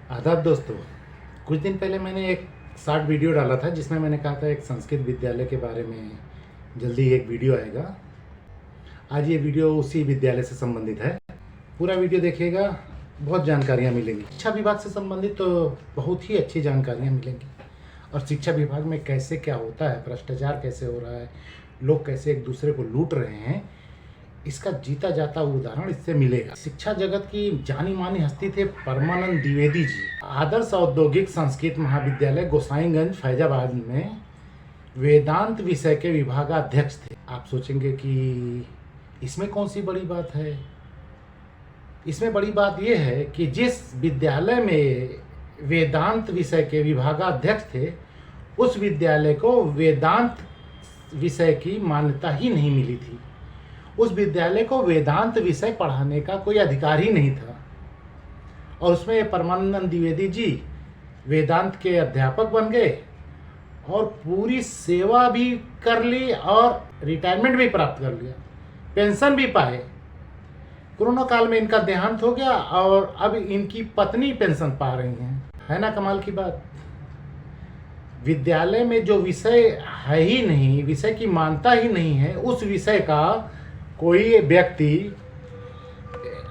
आदाब दोस्तों। कुछ दिन पहले मैंने एक शॉर्ट वीडियो डाला था जिसमें मैंने कहा था एक संस्कृत विद्यालय के बारे में जल्दी एक वीडियो आएगा। आज ये वीडियो उसी विद्यालय से संबंधित है। पूरा वीडियो देखिएगा, बहुत जानकारियाँ मिलेंगी। शिक्षा विभाग से संबंधित तो बहुत ही अच्छी जानकारियाँ मिलेंगी और शिक्षा विभाग में कैसे क्या होता है, भ्रष्टाचार कैसे हो रहा है, लोग कैसे एक दूसरे को लूट रहे हैं, इसका जीता जाता उदाहरण इससे मिलेगा। शिक्षा जगत की जानी मानी हस्ती थे परमानंद द्विवेदी जी। आदर्श औद्योगिक संस्कृत महाविद्यालय गोसाईगंज फैजाबाद में वेदांत विषय के विभागाध्यक्ष थे। आप सोचेंगे कि इसमें कौन सी बड़ी बात है। इसमें बड़ी बात यह है कि जिस विद्यालय में वेदांत विषय के विभागाध्यक्ष थे उस विद्यालय को वेदांत विषय की मान्यता ही नहीं मिली थी। उस विद्यालय को वेदांत विषय पढ़ाने का कोई अधिकार ही नहीं था और उसमें परमानंद द्विवेदी जी वेदांत के अध्यापक बन गए और पूरी सेवा भी कर ली और रिटायरमेंट भी प्राप्त कर लिया, पेंशन भी पाए। कोरोना काल में इनका देहांत हो गया और अब इनकी पत्नी पेंशन पा रही हैं। है ना कमाल की बात। विद्यालय में जो विषय है ही नहीं, विषय की मान्यता ही नहीं है, उस विषय का कोई व्यक्ति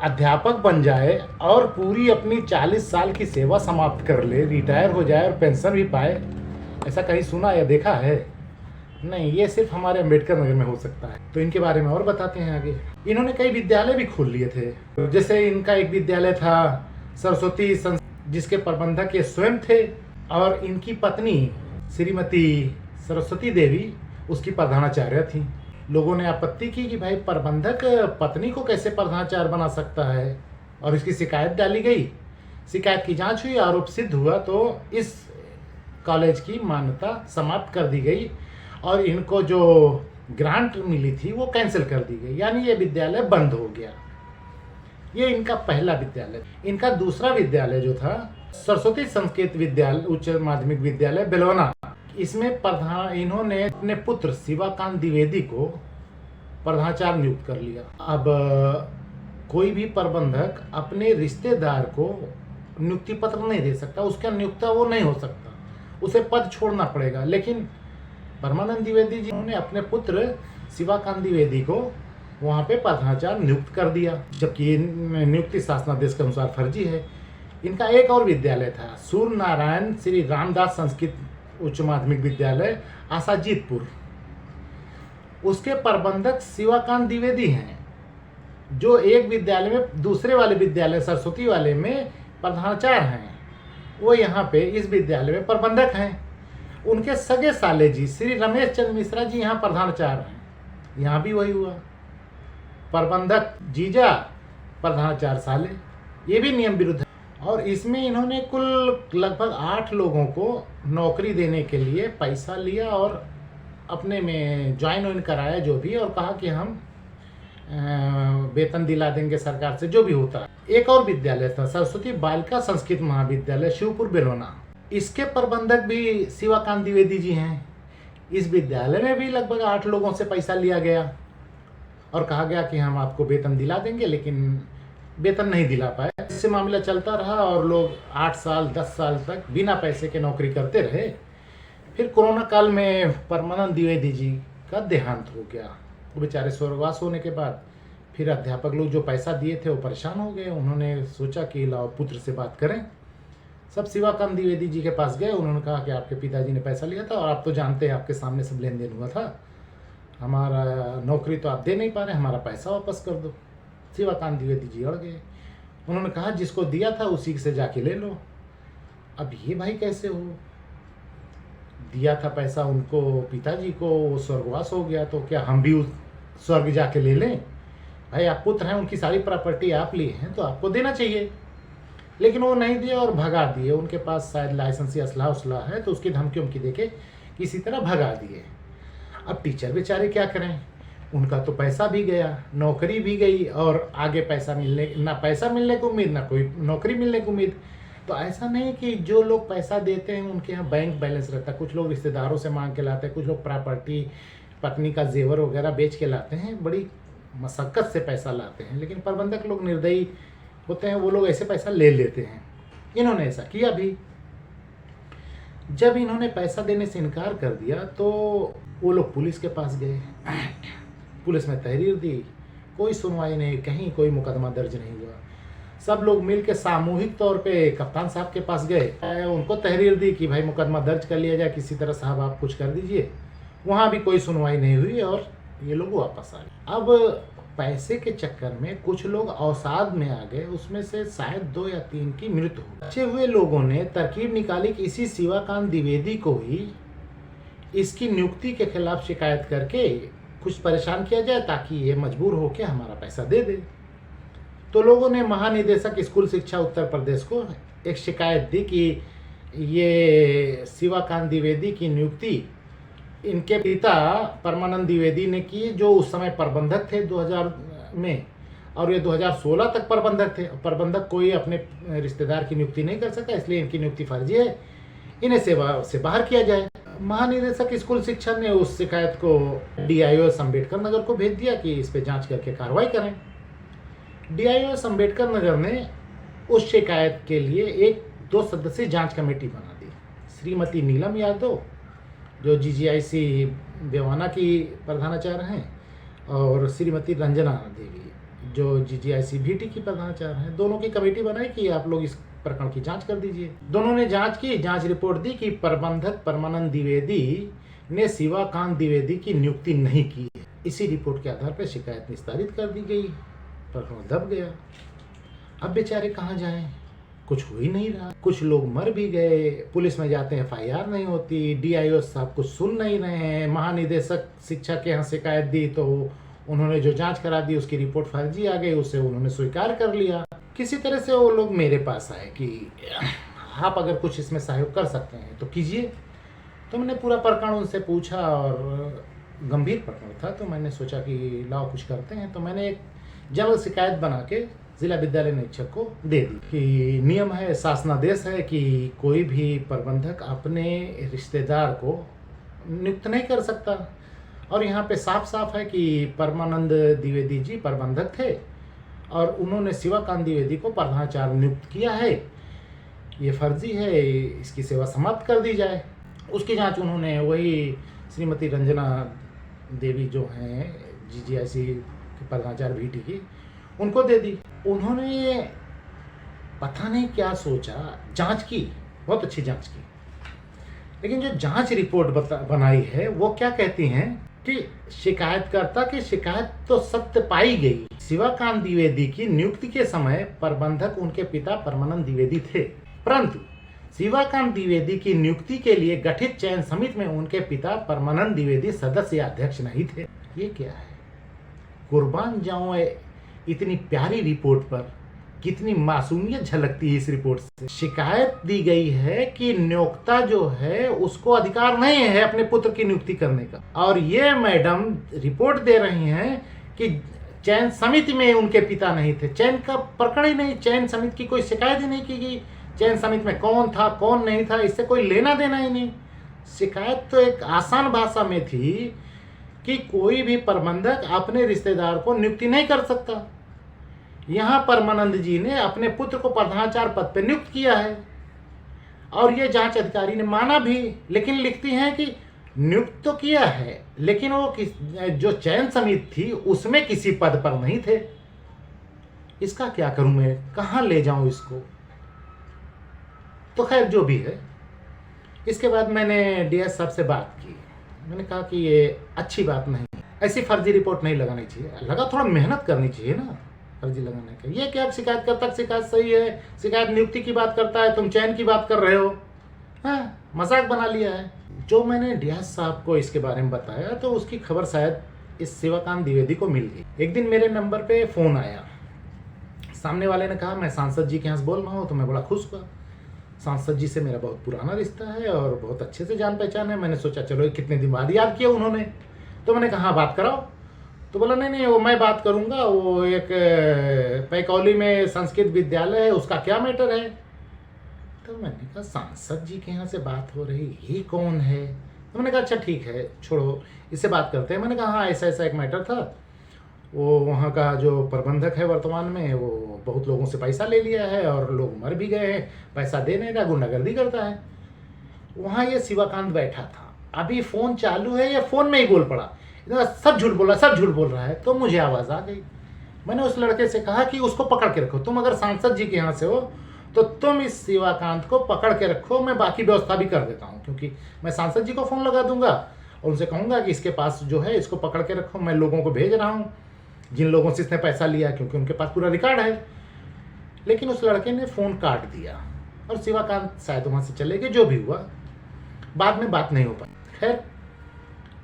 अध्यापक बन जाए और पूरी अपनी 40 साल की सेवा समाप्त कर ले, रिटायर हो जाए और पेंशन भी पाए, ऐसा कहीं सुना या देखा है? नहीं, ये सिर्फ हमारे अम्बेडकर नगर में हो सकता है। तो इनके बारे में और बताते हैं आगे। इन्होंने कई विद्यालय भी खोल लिए थे। जैसे इनका एक विद्यालय था सरस्वती जिसके प्रबंधक ये स्वयं थे और इनकी पत्नी श्रीमती सरस्वती देवी उसकी प्रधानाचार्य थी। लोगों ने आपत्ति की कि भाई प्रबंधक पत्नी को कैसे प्रधानाचार्य बना सकता है और इसकी शिकायत डाली गई। शिकायत की जांच हुई, आरोप सिद्ध हुआ तो इस कॉलेज की मान्यता समाप्त कर दी गई और इनको जो ग्रांट मिली थी वो कैंसिल कर दी गई, यानी ये विद्यालय बंद हो गया। ये इनका पहला विद्यालय। इनका दूसरा विद्यालय जो था सरस्वती संस्कृत विद्यालय उच्च माध्यमिक विद्यालय बेलवना, इसमें इन्होंने अपने पुत्र शिवाकांत द्विवेदी को प्रधानाचार्य नियुक्त कर लिया। अब कोई भी प्रबंधक अपने रिश्तेदार को नियुक्ति पत्र नहीं दे सकता, उसका नियुक्ता वो नहीं हो सकता, उसे पद छोड़ना पड़ेगा। लेकिन परमानंद द्विवेदी जी ने अपने पुत्र शिवाकांत द्विवेदी को वहाँ पे प्रधानाचार्य नियुक्त कर दिया, जबकि ये नियुक्ति शासनादेश के अनुसार फर्जी है। इनका एक और विद्यालय था सूर्य नारायण श्री रामदास संस्कृत उच्च माध्यमिक विद्यालय आसाजीतपुर, उसके प्रबंधक शिवाकांत द्विवेदी हैं, जो एक विद्यालय में दूसरे वाले विद्यालय सरस्वती वाले में प्रधानाचार्य हैं। वो यहाँ पे इस विद्यालय में प्रबंधक हैं। उनके सगे साले जी श्री रमेश चंद्र मिश्रा जी यहाँ प्रधानाचार्य हैं। यहाँ भी वही हुआ, प्रबंधक जीजा प्रधानाचार्य साले, ये भी नियम विरुद्ध है। और इसमें इन्होंने कुल लगभग 8 लोगों को नौकरी देने के लिए पैसा लिया और अपने में ज्वाइन कराया जो भी, और कहा कि हम वेतन दिला देंगे सरकार से, जो भी होता है। एक और विद्यालय था सरस्वती बालिका संस्कृत महाविद्यालय शिवपुर बेलोना, इसके प्रबंधक भी शिवाकांत द्विवेदी जी हैं। इस विद्यालय में भी लगभग 8 लोगों से पैसा लिया गया और कहा गया कि हम आपको वेतन दिला देंगे, लेकिन वेतन नहीं दिला पाए। इससे मामला चलता रहा और लोग 8 साल 10 साल तक बिना पैसे के नौकरी करते रहे। फिर कोरोना काल में परमानंद द्विवेदी जी का देहांत हो गया। वो बेचारे स्वर्गवास होने के बाद फिर अध्यापक लोग जो पैसा दिए थे वो परेशान हो गए। उन्होंने सोचा कि लाओ पुत्र से बात करें। सब शिवाकांत द्विवेदी जी के पास गए। उन्होंने कहा कि आपके पिताजी ने पैसा लिया था और आप तो जानते हैं, आपके सामने सब लेन देन हुआ था, हमारा नौकरी तो आप दे नहीं पा रहे, हमारा पैसा वापस कर दो। शिवाकांत द्विवेदी जी अड़ गए। उन्होंने कहा जिसको दिया था उसी से जाके ले लो। अब ये भाई कैसे हो, दिया था पैसा उनको पिताजी को, वो स्वर्गवास हो गया, तो क्या हम भी उस स्वर्ग जाके ले लें? भाई आप पुत्र हैं, उनकी सारी प्रॉपर्टी आप लिए हैं तो आपको देना चाहिए। लेकिन वो नहीं दिया और भगा दिए। उनके पास शायद लाइसेंसी असला उसला है तो उसकी धमकी उमकी देके किसी तरह भगा दिए। अब टीचर बेचारे क्या करें, उनका तो पैसा भी गया, नौकरी भी गई और आगे पैसा मिलने, ना पैसा मिलने को उम्मीद, ना कोई नौकरी मिलने को उम्मीद। तो ऐसा नहीं कि जो लोग पैसा देते हैं उनके यहाँ बैंक बैलेंस रहता है, कुछ लोग रिश्तेदारों से मांग के लाते हैं, कुछ लोग प्रॉपर्टी पत्नी का जेवर वगैरह बेच के लाते हैं, बड़ी मशक्क़त से पैसा लाते हैं। लेकिन प्रबंधक लोग निर्दयी होते हैं, वो लोग ऐसे पैसा ले लेते हैं। इन्होंने ऐसा किया भी। जब इन्होंने पैसा देने से इनकार कर दिया तो वो लोग पुलिस के पास गए, पुलिस में तहरीर दी, कोई सुनवाई नहीं, कहीं कोई मुकदमा दर्ज नहीं हुआ। सब लोग मिलकर सामूहिक तौर पे कप्तान साहब के पास गए, उनको तहरीर दी कि भाई मुकदमा दर्ज कर लिया जाए, किसी तरह साहब आप कुछ कर दीजिए। वहाँ भी कोई सुनवाई नहीं हुई और ये लोग वापस आ गए। अब पैसे के चक्कर में कुछ लोग अवसाद में आ गए, उसमें से शायद 2 या 3 की मृत्यु हुई। बचे हुए लोगों ने तरकीब निकाली कि इसी शिवाकांत द्विवेदी को ही इसकी नियुक्ति के खिलाफ शिकायत करके कुछ परेशान किया जाए ताकि ये मजबूर होकर हमारा पैसा दे दे। तो लोगों ने महानिदेशक स्कूल शिक्षा उत्तर प्रदेश को एक शिकायत दी कि ये शिवाकांत द्विवेदी की नियुक्ति इनके पिता परमानंद द्विवेदी ने की, जो उस समय प्रबंधक थे 2000 में, और ये 2016 तक प्रबंधक थे। प्रबंधक कोई अपने रिश्तेदार की नियुक्ति नहीं कर सकता, इसलिए इनकी नियुक्ति फर्जी है, इन्हें सेवा से बाहर किया जाए। महानिदेशक स्कूल शिक्षा ने उस शिकायत को DIOS अम्बेडकर नगर को भेज दिया कि इस पर जांच करके कार्रवाई करें। DIOS अम्बेडकर नगर ने उस शिकायत के लिए 1-2 सदस्यीय जांच कमेटी बना दी। श्रीमती नीलम यादव जो GGIC बेवाना की प्रधानाचार्य हैं, और श्रीमती रंजना देवी जो GGIC VT की प्रधानाचार्य हैं, दोनों की कमेटी बनाई कि आप लोग इस प्रकरण की जांच कर दीजिए। दोनों ने जांच की, जांच रिपोर्ट दी कि प्रबंधक परमानंद द्विवेदी ने शिवाकांत द्विवेदी की नियुक्ति नहीं की है। इसी रिपोर्ट के आधार पर शिकायत निस्तारित कर दी गई, प्रकरण दब गया। अब बेचारे कहाँ जाएं, कुछ हो ही नहीं रहा। कुछ लोग मर भी गए, पुलिस में जाते हैं FIR नहीं होती, DIOS साहब कुछ सुन नहीं रहे हैं। महानिदेशक शिक्षा के यहाँ शिकायत दी तो उन्होंने जो जांच करा दी उसकी रिपोर्ट फर्जी आ गई, उसे उन्होंने स्वीकार कर लिया। किसी तरह से वो लोग मेरे पास आए कि आप अगर कुछ इसमें सहयोग कर सकते हैं तो कीजिए। तो मैंने पूरा प्रकरण उनसे पूछा और गंभीर प्रकरण था, तो मैंने सोचा कि लाओ कुछ करते हैं। तो मैंने एक जल्द शिकायत बना के जिला विद्यालय निरीक्षक को दे दी कि नियम है, शासनादेश है कि कोई भी प्रबंधक अपने रिश्तेदार को नियुक्त नहीं कर सकता। और यहाँ पे साफ साफ है कि परमानंद द्विवेदी जी प्रबंधक थे और उन्होंने शिवाकांत द्विवेदी को प्रधानाचार्य नियुक्त किया है, ये फर्जी है, इसकी सेवा समाप्त कर दी जाए। उसकी जांच उन्होंने वही श्रीमती रंजना देवी जो हैं GGIC की प्रधानाचार्य VT की, उनको दे दी। उन्होंने पता नहीं क्या सोचा, जांच की, बहुत अच्छी जांच की, लेकिन जो जांच रिपोर्ट बनाई है वो क्या कहती हैं कि शिकायतकर्ता की शिकायत तो सत्य पाई गई। शिवाकांत द्विवेदी की नियुक्ति के समय प्रबंधक उनके पिता परमानंद द्विवेदी थे, परंतु शिवाकांत द्विवेदी की नियुक्ति के लिए गठित चयन समिति में उनके पिता परमानंद द्विवेदी सदस्य या अध्यक्ष नहीं थे। ये क्या है? कुर्बान जाऊं इतनी प्यारी रिपोर्ट पर, कितनी मासूमियत झलकती है इस रिपोर्ट से। शिकायत दी गई है कि नियोक्ता जो है उसको अधिकार नहीं है अपने पुत्र की नियुक्ति करने का, और ये मैडम रिपोर्ट दे रही हैं कि चयन समिति में उनके पिता नहीं थे। चयन का प्रकरण ही नहीं, चयन समिति की कोई शिकायत ही नहीं की गई। चयन समिति में कौन था कौन नहीं था इससे कोई लेना देना ही नहीं। शिकायत तो एक आसान भाषा में थी कि कोई भी प्रबंधक अपने रिश्तेदार को नियुक्ति नहीं कर सकता। यहाँ परमानंद जी ने अपने पुत्र को प्रधानाचार्य पद पर नियुक्त किया है और ये जांच अधिकारी ने माना भी, लेकिन लिखती हैं कि नियुक्त तो किया है लेकिन वो जो चयन समिति थी उसमें किसी पद पर नहीं थे। इसका क्या करूं मैं, कहाँ ले जाऊं इसको? तो खैर जो भी है, इसके बाद मैंने DS साहब से बात की। मैंने कहा कि ये अच्छी बात नहीं, ऐसी फर्जी रिपोर्ट नहीं लगानी चाहिए, लगा थोड़ा मेहनत करनी चाहिए ना फर्जी लगाने का। ये क्या शिकायत करता, शिकायत सही है, शिकायत नियुक्ति की बात करता है, तुम चयन की बात कर रहे हो, हाँ मजाक बना लिया है। जो मैंने DS साहब को इसके बारे में बताया तो उसकी खबर शायद इस शिवाकांत द्विवेदी को मिल गई। एक दिन मेरे नंबर पे फ़ोन आया, सामने वाले ने कहा मैं सांसद जी के यहाँ से बोल रहा हूँ। तो मैं बड़ा खुश हुआ, सांसद जी से मेरा बहुत पुराना रिश्ता है और बहुत अच्छे से जान पहचान है। मैंने सोचा चलो कितने दिन बाद याद किया उन्होंने, तो मैंने कहा हाँ बात कराओ। तो बोला नहीं नहीं वो मैं बात करूँगा, वो एक पैकौली में संस्कृत विद्यालय है, उसका क्या मैटर है। तो मैंने कहा सांसद जी के यहाँ से बात हो रही, ये कौन है? तो मैंने कहा अच्छा ठीक है छोड़ो, इससे बात करते हैं। मैंने कहा हाँ ऐसा ऐसा एक मैटर था वो वहाँ का जो प्रबंधक है वर्तमान में, वो बहुत लोगों से पैसा ले लिया है और लोग मर भी गए हैं, पैसा दे नहीं रहा, गुंडागर्दी करता है। वहाँ ये शिवाकांत बैठा था, अभी फ़ोन चालू है, या फ़ोन में ही बोल पड़ा, सब झूठ बोल रहा, सब झूठ बोल रहा है। तो मुझे आवाज़ आ गई, मैंने उस लड़के से कहा कि उसको पकड़ के रखो, तुम अगर सांसद जी के यहाँ से हो तो तुम इस शिवाकांत को पकड़ के रखो, मैं बाकी व्यवस्था भी कर देता हूँ, क्योंकि मैं सांसद जी को फ़ोन लगा दूंगा और उनसे कहूँगा कि इसके पास जो है इसको पकड़ के रखो, मैं लोगों को भेज रहा हूँ जिन लोगों से इसने पैसा लिया, क्योंकि उनके पास पूरा रिकॉर्ड है। लेकिन उस लड़के ने फ़ोन काट दिया और शिवाकांत शायद वहाँ से चले गए, जो भी हुआ बाद में बात नहीं हो पाई। खैर,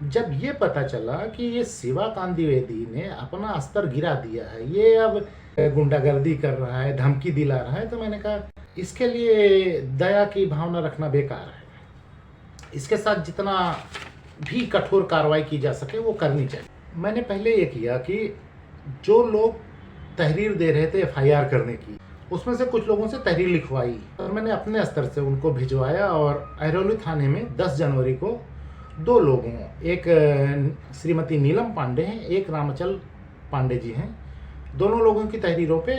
जब ये पता चला कि ये शिवाकांत द्विवेदी ने अपना स्तर गिरा दिया है, ये अब गुंडागर्दी कर रहा है, धमकी दिला रहा है, तो मैंने कहा इसके लिए दया की भावना रखना बेकार है। इसके साथ जितना भी कठोर कार्रवाई की जा सके वो करनी चाहिए। मैंने पहले ये किया कि जो लोग तहरीर दे रहे थे एफआईआर करने की, उसमें से कुछ लोगों से तहरीर लिखवाई और मैंने अपने स्तर से उनको भिजवाया और अहरौली थाने में 10 जनवरी को 2 लोगों, एक श्रीमती नीलम पांडे हैं, एक रामचल पांडे जी हैं, दोनों लोगों की तहरीरों पे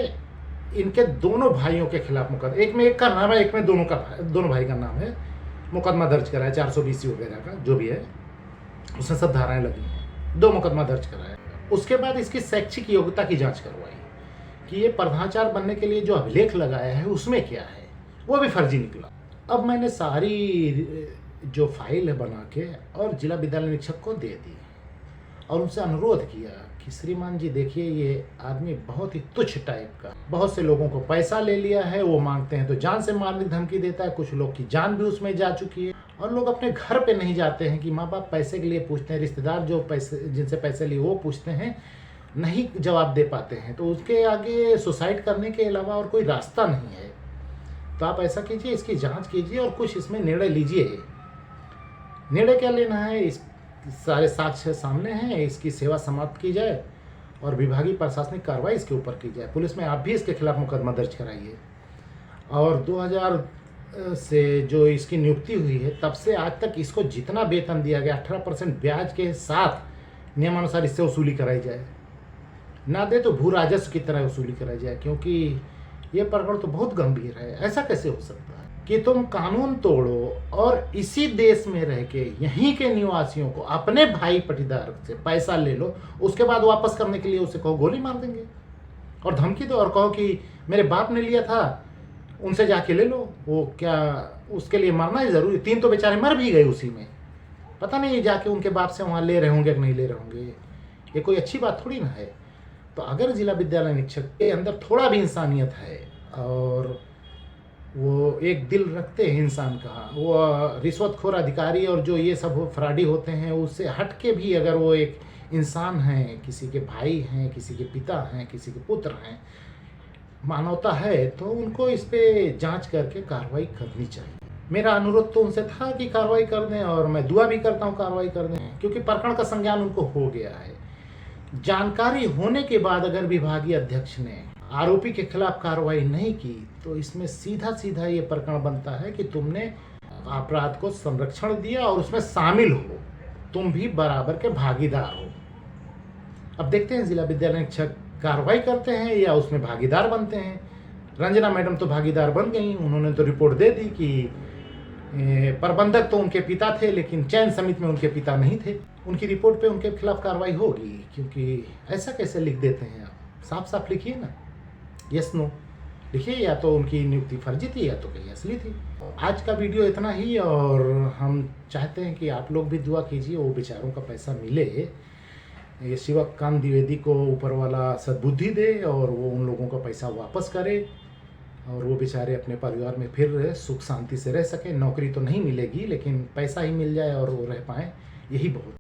इनके दोनों भाइयों के खिलाफ मुकदमा, एक में एक का नाम है, एक में दोनों भाई का नाम है, मुकदमा दर्ज कराया 420 वगैरह का जो भी है, उसमें सब धाराएं लगी हैं, 2 मुकदमा दर्ज कराया। उसके बाद इसकी शैक्षिक योग्यता की जांच करवाई कि ये प्रधानाचार्य बनने के लिए जो अभिलेख लगाया है उसमें क्या है, वो भी फर्जी निकला। अब मैंने सारी जो फाइल है बना के और जिला विद्यालय निरीक्षक को दे दी और उनसे अनुरोध किया कि श्रीमान जी देखिए, ये आदमी बहुत ही तुच्छ टाइप का, बहुत से लोगों को पैसा ले लिया है, वो मांगते हैं तो जान से मारने की धमकी देता है, कुछ लोग की जान भी उसमें जा चुकी है, और लोग अपने घर पे नहीं जाते हैं कि माँ बाप पैसे के लिए पूछते हैं, रिश्तेदार जो पैसे जिनसे पैसे लिए वो पूछते हैं, नहीं जवाब दे पाते हैं, तो उसके आगे सुसाइड करने के अलावा और कोई रास्ता नहीं है। तो आप ऐसा कीजिए, इसकी जांच कीजिए और कुछ इसमें निर्णय लीजिए। निर्णय क्या लेना है, इस सारे साक्ष्य सामने हैं, इसकी सेवा समाप्त की जाए और विभागीय प्रशासनिक कार्रवाई इसके ऊपर की जाए। पुलिस में आप भी इसके खिलाफ मुकदमा दर्ज कराइए। और 2000 से जो इसकी नियुक्ति हुई है तब से आज तक इसको जितना वेतन दिया गया 18% ब्याज के साथ नियमानुसार इससे वसूली कराई जाए, ना दे तो भू राजस्व की तरह वसूली कराई जाए, क्योंकि ये प्रकरण तो बहुत गंभीर है। ऐसा कैसे हो सकता है कि तुम कानून तोड़ो और इसी देश में रह के यहीं के निवासियों को, अपने भाई पटीदार से पैसा ले लो, उसके बाद वापस करने के लिए उसे कहो गोली मार देंगे और धमकी दो और कहो कि मेरे बाप ने लिया था, उनसे जाके ले लो। वो क्या उसके लिए मरना ही ज़रूरी? 3 तो बेचारे मर भी गए उसी में, पता नहीं जाके उनके बाप से वहाँ ले रहे होंगे कि नहीं ले रहे होंगे। ये कोई अच्छी बात थोड़ी ना है। तो अगर जिला विद्यालय निरीक्षक के अंदर थोड़ा भी इंसानियत है और वो एक दिल रखते हैं इंसान का, वो रिश्वतखोर अधिकारी और जो ये सब फ्रॉडी होते हैं उससे हट के भी अगर वो एक इंसान हैं, किसी के भाई हैं, किसी के पिता हैं, किसी के पुत्र हैं, मानवता है, तो उनको इस पे जांच करके कार्रवाई करनी चाहिए। मेरा अनुरोध तो उनसे था कि कार्रवाई कर दें और मैं दुआ भी करता हूँ कार्रवाई कर दें, क्योंकि प्रकरण का संज्ञान उनको हो गया है। जानकारी होने के बाद अगर विभागीय अध्यक्ष ने आरोपी के खिलाफ कार्रवाई नहीं की तो इसमें सीधा सीधा ये प्रकरण बनता है कि तुमने अपराध को संरक्षण दिया और उसमें शामिल हो, तुम भी बराबर के भागीदार हो। अब देखते हैं जिला विद्यालय निरीक्षक कार्रवाई करते हैं या उसमें भागीदार बनते हैं। रंजना मैडम तो भागीदार बन गई, उन्होंने तो रिपोर्ट दे दी कि प्रबंधक तो उनके पिता थे लेकिन चयन समिति में उनके पिता नहीं थे। उनकी रिपोर्ट पे उनके खिलाफ कार्रवाई होगी, क्योंकि ऐसा कैसे लिख देते हैं आप? साफ साफ लिखिए ना, यस नो लिखिए, या तो उनकी नियुक्ति फर्जी थी या तो कहीं असली थी। आज का वीडियो इतना ही, और हम चाहते हैं कि आप लोग भी दुआ कीजिए वो बेचारों का पैसा मिले, ये शिवाकांत द्विवेदी को ऊपर वाला सद्बुद्धि दे और वो उन लोगों का पैसा वापस करे और वो बेचारे अपने परिवार में फिर सुख शांति से रह सके। नौकरी तो नहीं मिलेगी लेकिन पैसा ही मिल जाए और वो रह पाएँ, यही बहुत